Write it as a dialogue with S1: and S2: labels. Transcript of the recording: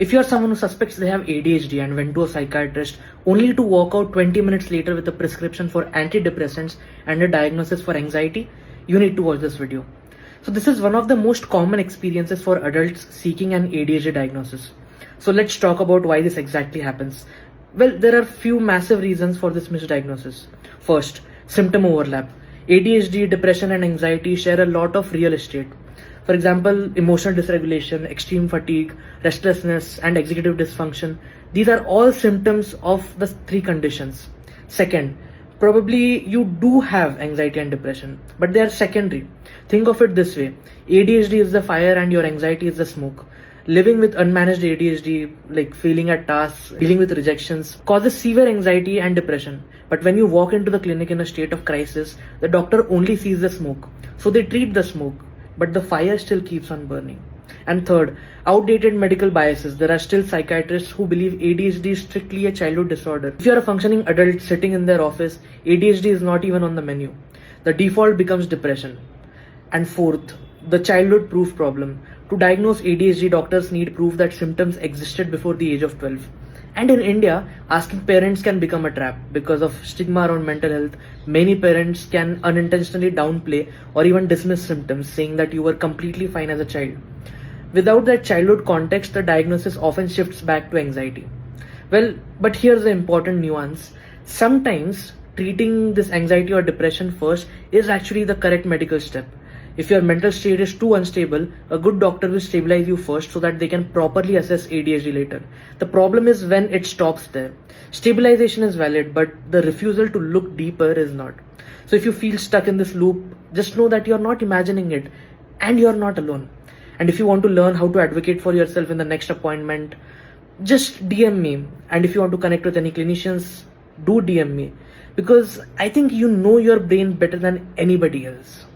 S1: If you're someone who suspects they have ADHD and went to a psychiatrist only to walk out 20 minutes later with a prescription for antidepressants and a diagnosis for anxiety, you need to watch this video. So this is one of the most common experiences for adults seeking an ADHD diagnosis. So let's talk about why this exactly happens. Well, there are few massive reasons for this misdiagnosis. First, symptom overlap. ADHD, depression and anxiety share a lot of real estate. For example, emotional dysregulation, extreme fatigue, restlessness, and executive dysfunction. These are all symptoms of the three conditions. Second, probably you do have anxiety and depression, but they are secondary. Think of it this way. ADHD is the fire and your anxiety is the smoke. Living with unmanaged ADHD, like failing at tasks, dealing with rejections, causes severe anxiety and depression. But when you walk into the clinic in a state of crisis, the doctor only sees the smoke. So they treat the smoke, but the fire still keeps on burning. And third, outdated medical biases. There are still psychiatrists who believe ADHD is strictly a childhood disorder. If you are a functioning adult sitting in their office, ADHD is not even on the menu. The default becomes depression. And fourth, the childhood proof problem. To diagnose ADHD, doctors need proof that symptoms existed before the age of 12. And in India, asking parents can become a trap. Because of stigma around mental health, many parents can unintentionally downplay or even dismiss symptoms, saying that you were completely fine as a child. Without that childhood context, the diagnosis often shifts back to anxiety. Well, but here's the important nuance. Sometimes treating this anxiety or depression first is actually the correct medical step. If your mental state is too unstable, a good doctor will stabilize you first so that they can properly assess ADHD later. The problem is when it stops there. Stabilization is valid, but the refusal to look deeper is not. So if you feel stuck in this loop, just know that you're not imagining it and you're not alone. And if you want to learn how to advocate for yourself in the next appointment, just DM me. And if you want to connect with any clinicians, do DM me. Because I think you know your brain better than anybody else.